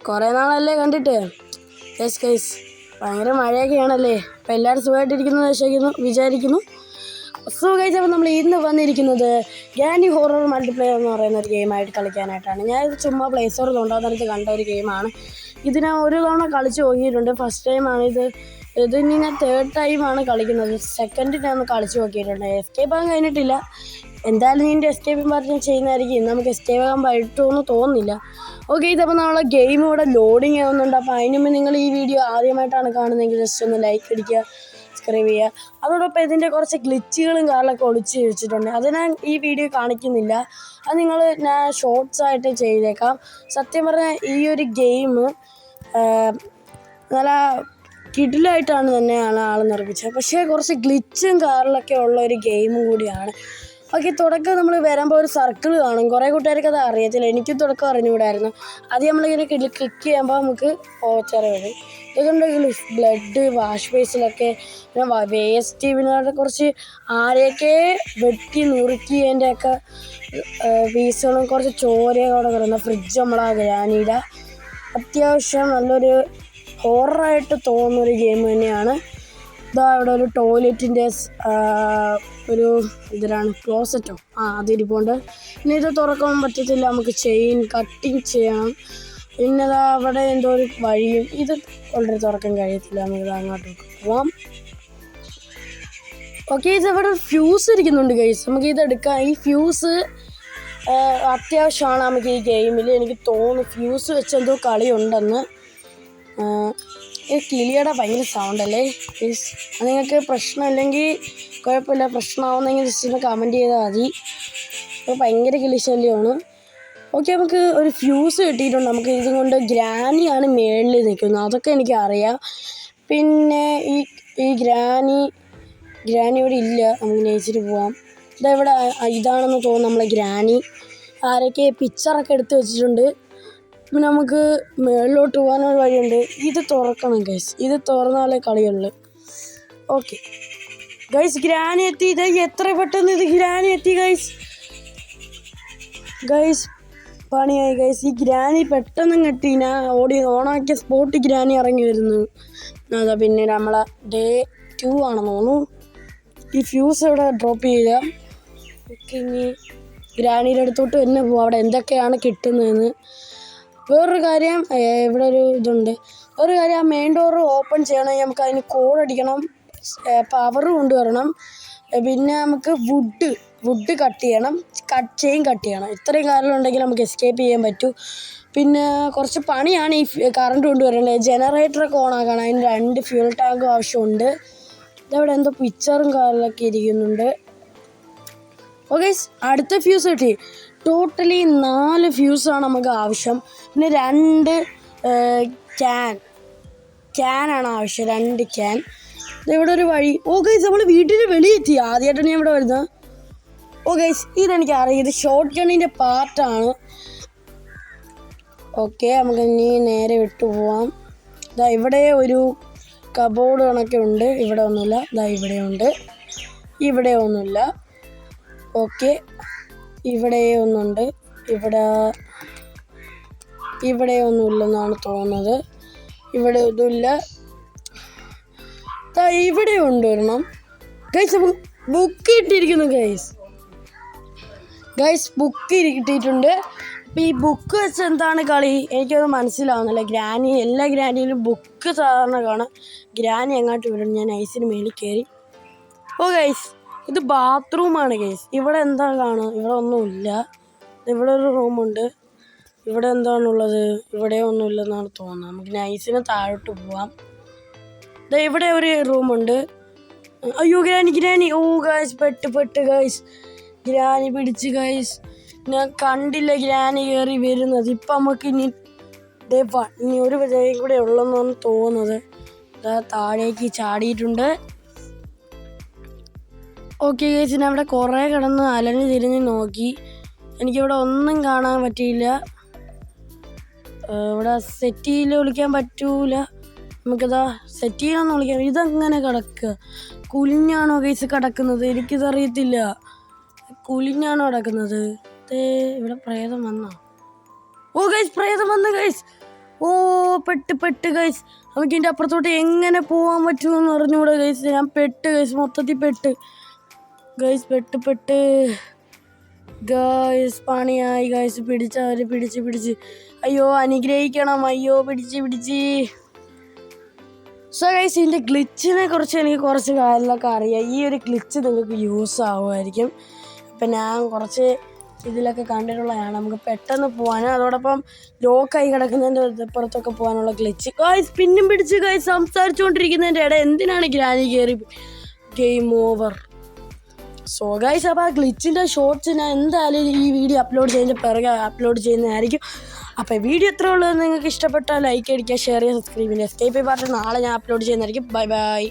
കുറേ നാളല്ലേ കണ്ടിട്ട്. ഗൈസ് ഭയങ്കര മഴയൊക്കെയാണല്ലേ. അപ്പോൾ എല്ലാവരും സുഖമായിട്ടിരിക്കുന്നു വിചാരിക്കുന്നു. സോ ഗൈസ്, അപ്പോൾ നമ്മൾ ഇന്ന് വന്നിരിക്കുന്നത് ഗ്രാനി ഹൊറർ മൾട്ടിപ്ലെയർ എന്ന് പറയുന്ന ഒരു ഗെയിമായിട്ട് കളിക്കാനായിട്ടാണ്. ഞാനിത് ചുമ്മാ പ്ലേ സ്റ്റോറിൽ കൊണ്ടുവന്നിട്ട് കണ്ട ഒരു ഗെയിമാണ്. ഇത് ഞാൻ ഒരു തവണ കളിച്ച് നോക്കിയിട്ടുണ്ട്. ഫസ്റ്റ് ടൈമാണ് ഇതിനി ഞാൻ തേർഡ് ടൈമാണ് കളിക്കുന്നത്. സെക്കൻഡ് ഞാൻ ഒന്ന് കളിച്ച് നോക്കിയിട്ടുണ്ട്. എസ്കേപ്പ് ആകാൻ കഴിഞ്ഞിട്ടില്ല. എന്തായാലും ഇതിൻ്റെ എസ്കേപ്പിംഗ് പാർട്ട് ഞാൻ ചെയ്യുന്നതായിരിക്കും. നമുക്ക് എസ്കേപ്പ് ആകാൻ പറ്റുമെന്ന് തോന്നുന്നില്ല. ഓക്കെ, ഇതപ്പോൾ നമ്മളെ ഗെയിം ഇവിടെ ലോഡിങ് ആവുന്നുണ്ട്. അപ്പോൾ അതിന് മുമ്പ് നിങ്ങൾ ഈ വീഡിയോ ആദ്യമായിട്ടാണ് കാണുന്നതെങ്കിൽ ജസ്റ്റ് ഒന്ന് ലൈക്ക് അടിക്കുക, സബ്സ്ക്രൈബ് ചെയ്യുക. അതോടൊപ്പം ഇതിൻ്റെ കുറച്ച് ഗ്ലിച്ചുകളും കാര്യങ്ങളൊക്കെ ഒളിച്ച് വെച്ചിട്ടുണ്ട്. അത് ഞാൻ ഈ വീഡിയോ കാണിക്കുന്നില്ല. അത് ഞാൻ ഷോർട്സ് ആയിട്ട് ചെയ്തേക്കാം. സത്യം പറഞ്ഞാൽ ഈ ഒരു ഗെയിം നല്ല കിടിലായിട്ടാണ് തന്നെയാണ് ആൾ നിർമ്മിച്ചത്. പക്ഷേ കുറച്ച് ഗ്ലിച്ചും കാറിലൊക്കെ ഉള്ള ഒരു ഗെയിമും കൂടിയാണ്. ഓക്കെ, തുടക്കം നമ്മൾ വരുമ്പോൾ ഒരു സർക്കിൾ കാണും. കുറേ കൂട്ടുകാർക്ക് അത് അറിയത്തില്ല. എനിക്കും തുടക്കം അറിഞ്ഞുകൂടായിരുന്നു. അത് നമ്മളിങ്ങനെ ക്ലിക്ക് ചെയ്യുമ്പോൾ നമുക്ക് ഓച്ചറ വരും. ഇതുകൊണ്ട് ബ്ലഡ് വാഷ് ബേസിലൊക്കെ വേസ്റ്റ് പിന്നെ കുറച്ച് ആരെയൊക്കെ വെട്ടി നുറുക്കിയതിൻ്റെയൊക്കെ പീസുകളും കുറച്ച് ചോരയോടെ കിടന്ന ഫ്രിഡ്ജ് നമ്മളാ ഗ്രാനിയുടെ അത്യാവശ്യം നല്ലൊരു ഹൊററായിട്ട് തോന്നുന്നൊരു ഗെയിം തന്നെയാണ്. ഇതാ ഇവിടെ ഒരു ടോയ്ലറ്റിൻ്റെ ഒരു ഇതിലാണ് ക്ലോസറ്റോ അതിരിപ്പുണ്ട്. പിന്നെ ഇത് തുറക്കാൻ പറ്റത്തില്ല. നമുക്ക് ചെയിൻ കട്ടിങ് ചെയ്യണം. പിന്നെ അവിടെ എന്തോ ഒരു വഴിയും ഇത് വളരെ തുറക്കാൻ കഴിയത്തില്ല. നമുക്ക് അങ്ങോട്ട് പോവാം. ഓക്കെ, ഇത് ഇവിടെ ഫ്യൂസ് ഇരിക്കുന്നുണ്ട് ഗൈസ്. നമുക്ക് ഇതെടുക്കാം. ഈ ഫ്യൂസ് അത്യാവശ്യമാണ് നമുക്ക് ഈ ഗെയിമിൽ. എനിക്ക് തോന്നുന്നു ഫ്യൂസ് വെച്ച് എന്തോ കളിയുണ്ടെന്ന്. ഈ കിളിയുടെ ഭയങ്കര സൗണ്ടല്ലേ പ്ലീസ്. അത് നിങ്ങൾക്ക് പ്രശ്നമില്ലെങ്കിൽ കുഴപ്പമില്ല. പ്രശ്നമാവുന്നെങ്കിൽ ജസ്റ്റ് ഒന്ന് കമൻറ്റ് ചെയ്താൽ മതി. അപ്പോൾ ഭയങ്കര കിളിശല്യമാണ്. ഓക്കെ, നമുക്ക് ഒരു ഫ്യൂസ് കിട്ടിയിട്ടുണ്ട്. നമുക്ക് ഇതും കൊണ്ട് ഗ്രാനിയാണ് മേളിൽ നിൽക്കുന്നത്. അതൊക്കെ എനിക്കറിയാം. പിന്നെ ഈ ഗ്രാനി ഇവിടെ ഇല്ല. നമുക്ക് നേച്ചിട്ട് പോവാം. ഇതെവിടെ ഇതാണെന്ന് തോന്നുന്നു നമ്മളെ ഗ്രാനി. ആരൊക്കെ പിക്ചറൊക്കെ എടുത്ത് വെച്ചിട്ടുണ്ട്. പിന്നെ നമുക്ക് മുകളിലോട്ട് പോകാനൊരു വഴിയുണ്ട്. ഇത് തുറക്കണം ഗൈസ്. ഇത് തുറന്നാലേ കളിയുള്ളൂ. ഓക്കെ ഗൈസ്, ഗ്രാനി എത്തി. ഇത് എത്ര പെട്ടെന്ന് ഇത് ഗ്രാനി എത്തി ഗൈസ്. പണിയായി ഗൈസ്. ഈ ഗ്രാനി പെട്ടെന്ന് കെട്ടി. ഞാൻ ഓണാക്കിയ സ്പോട്ട് ഗ്രാനി ഇറങ്ങി വരുന്നു. അതാ പിന്നെ നമ്മളെ ഡേ 2 ആണെന്ന് തോന്നുന്നു. ഈ ഫ്യൂസ് ഇവിടെ ഡ്രോപ്പ് ചെയ്യുക. ഓക്കെ, ഇനി ഗ്രാനിയുടെ അടുത്തോട്ട് തന്നെ പോവാം. അവിടെ എന്തൊക്കെയാണ് കിട്ടുന്നതെന്ന്. വേറൊരു കാര്യം, ഇവിടെ ഒരു ഇതുണ്ട്. വേറൊരു കാര്യം, ആ മെയിൻ ഡോറ് ഓപ്പൺ ചെയ്യണമെങ്കിൽ നമുക്ക് അതിന് കോഡ് അടിക്കണം, പവർ കൊണ്ടുവരണം. പിന്നെ നമുക്ക് വുഡ് കട്ട് ചെയ്യണം, ചെയിൻ കട്ട് ചെയ്യണം. ഇത്രയും കാര്യം ഉണ്ടെങ്കിൽ നമുക്ക് എസ്കേപ്പ് ചെയ്യാൻ പറ്റൂ. പിന്നെ കുറച്ച് പണിയാണ് ഈ കറണ്ട് കൊണ്ടുവരേണ്ടത്. ജനറേറ്ററൊക്കെ ഓണാക്കണം. അതിന് 2 ഫ്യൂൽ ടാങ്കും ആവശ്യമുണ്ട്. ഇതവിടെ എന്തോ പിക്ചറും കാര്യങ്ങളൊക്കെ ഇരിക്കുന്നുണ്ട്. ഓക്കെ, അടുത്ത ഫ്യൂസ് കിട്ടി. ടോട്ടലി 4 ഫ്യൂസാണ് നമുക്ക് ആവശ്യം. പിന്നെ 2 ക്യാനാണ് ആവശ്യം. 2 ക്യാൻ. ഇവിടെ ഒരു വഴി. ഓ ഗൈസ്, നമ്മൾ വീട്ടിൽ വെളിയെത്തി. ആദ്യമായിട്ടാണ് ഞാൻ ഇവിടെ വരുന്നത്. ഓ ഗൈസ്, ഇതെനിക്ക് അറിയാം. ഇത് ഷോർട്ട് ഗണ്ണിൻ്റെ പാർട്ടാണ്. ഓക്കെ, നമുക്ക് ഇനി നേരെ വിട്ടു പോവാം. ഇതാ ഇവിടെ ഒരു കബോർഡ് കണക്കെ ഉണ്ട്. ഇവിടെ ഒന്നുമില്ല. ഇതാ ഇവിടെയുണ്ട്. ഇവിടെ ഒന്നുമില്ല. ഓക്കെ, ഇവിടെ ഒന്നുണ്ട്. ഇവിടെ ഒന്നുമില്ലെന്നാണ് തോന്നുന്നത്. ഇവിടെ ഒന്നുമില്ല. ഇവിടെ കൊണ്ടുവരണം ഗൈസ്. ബുക്ക് കിട്ടിയിരിക്കുന്നു ഗൈസ്. ബുക്ക് കിട്ടിയിട്ടുണ്ട്. അപ്പോൾ ഈ ബുക്ക് വെച്ച് എന്താണ് കളി എനിക്കത് മനസ്സിലാവുന്നില്ല. എല്ലാ ഗ്രാനിയിലും ബുക്ക് സാധാരണ കാണാം. ഗ്രാനി എങ്ങോട്ട് വിടണം. ഞാൻ ഐസിന് മേളിൽ കയറി. ഓ ഗൈസ്, ഇത് ബാത്റൂമാണ് ഗൈസ്. ഇവിടെ എന്താ കാണുക? ഇവിടെ ഒന്നുമില്ല. ഇവിടെ ഒരു റൂമുണ്ട്. ഇവിടെ എന്താണുള്ളത്? ഇവിടെ ഒന്നുമില്ലെന്നാണ് തോന്നുന്നത്. നമുക്ക് നൈസിന് താഴോട്ട് പോവാം. ഇവിടെ ഒരു റൂമുണ്ട്. അയ്യോ ഗ്രാനി. ഓ ഗൈസ്, പെട്ട് ഗൈസ്. ഗ്രാനി പിടിച്ച് ഗൈസ്. ഞാൻ കണ്ടില്ല ഗ്രാനി കയറി വരുന്നത്. ഇപ്പം നമുക്ക് ഇനി ഒരു വിജയം കൂടെ ഉള്ളെന്നാണ് തോന്നുന്നത്. താഴേക്ക് ചാടിയിട്ടുണ്ട്. ഓക്കെ ഗൈസ്, ഞാൻ ഇവിടെ കുറേ കിടന്ന് അലഞ്ഞ് തിരിഞ്ഞ് നോക്കി. എനിക്കിവിടെ ഒന്നും കാണാൻ പറ്റിയില്ല. ഇവിടെ സെറ്റ് ചെയ്ത് വിളിക്കാൻ പറ്റൂല. നമുക്കിതാ സെറ്റ് ചെയ്യാമെന്ന് വിളിക്കാം. ഇതെങ്ങനെ കിടക്കുക? കുലിഞ്ഞാണോ ഗൈസ് കിടക്കുന്നത്? എനിക്കിതറിയത്തില്ല. കുലിഞ്ഞാണോ കിടക്കുന്നത്? ഇവിടെ പ്രേതം വന്നോ? ഓ ഗൈസ് പ്രേതം വന്നു ഗൈസ്. ഓ പെട്ട് ഗൈസ്. നമുക്ക് ഇതിൻ്റെ അപ്പുറത്തോട്ട് എങ്ങനെ പോകാൻ പറ്റുമെന്ന് അറിഞ്ഞൂടെ ഗൈസ്. ഞാൻ പെട്ട് ഗൈസ്, മൊത്തത്തിൽ പെട്ട് ഗൈസ്. പെട്ട് ഗൈസ്. പണിയായി ഗൈസ്. പിടിച്ച് അയ്യോ അനുഗ്രഹിക്കണം. അയ്യോ പിടിച്ച്. സോ ഗൈസ് ഇതിൻ്റെ ഗ്ലിച്ചിനെ കുറിച്ച് എനിക്ക് കുറച്ച് കാര്യങ്ങളൊക്കെ അറിയാം. ഈ ഒരു ഗ്ലിച്ച് നിങ്ങൾക്ക് യൂസ് ആവുമായിരിക്കും. ഇപ്പം ഞാൻ കുറച്ച് ഇതിലൊക്കെ കണ്ടിട്ടുള്ളതാണ്. നമുക്ക് പെട്ടെന്ന് പോകാനും അതോടൊപ്പം ലോക്കായി കിടക്കുന്നതിൻ്റെ പുറത്തൊക്കെ പോകാനുള്ള ഗ്ലിച്ച്. ഗൈസ് പിന്നും പിടിച്ച് ഗൈസ്. സംസാരിച്ചുകൊണ്ടിരിക്കുന്നതിൻ്റെ ഇടയിൽ എന്തിനാണ് ഗ്രാനി കയറി? Game over. സോ ഗൈസ് അപ്പോൾ ആ ഗ്ലിച്ചിൻ്റെ ഷോർട്സ് ഞാൻ എന്തായാലും ഈ വീഡിയോ അപ്ലോഡ് ചെയ്യുന്നതായിരിക്കും. അപ്പോൾ വീഡിയോ എത്ര ഉള്ളതെന്ന് നിങ്ങൾക്ക് ഇഷ്ടപ്പെട്ടാൽ ലൈക്ക് അടിക്കുക, ഷെയർ ചെയ്യുക, സബ്സ്ക്രൈബ് ചെയ്യുക. എസ്കേപ്പ് പാർട്ട് നാളെ ഞാൻ അപ്ലോഡ് ചെയ്യുന്നതായിരിക്കും. ബൈ.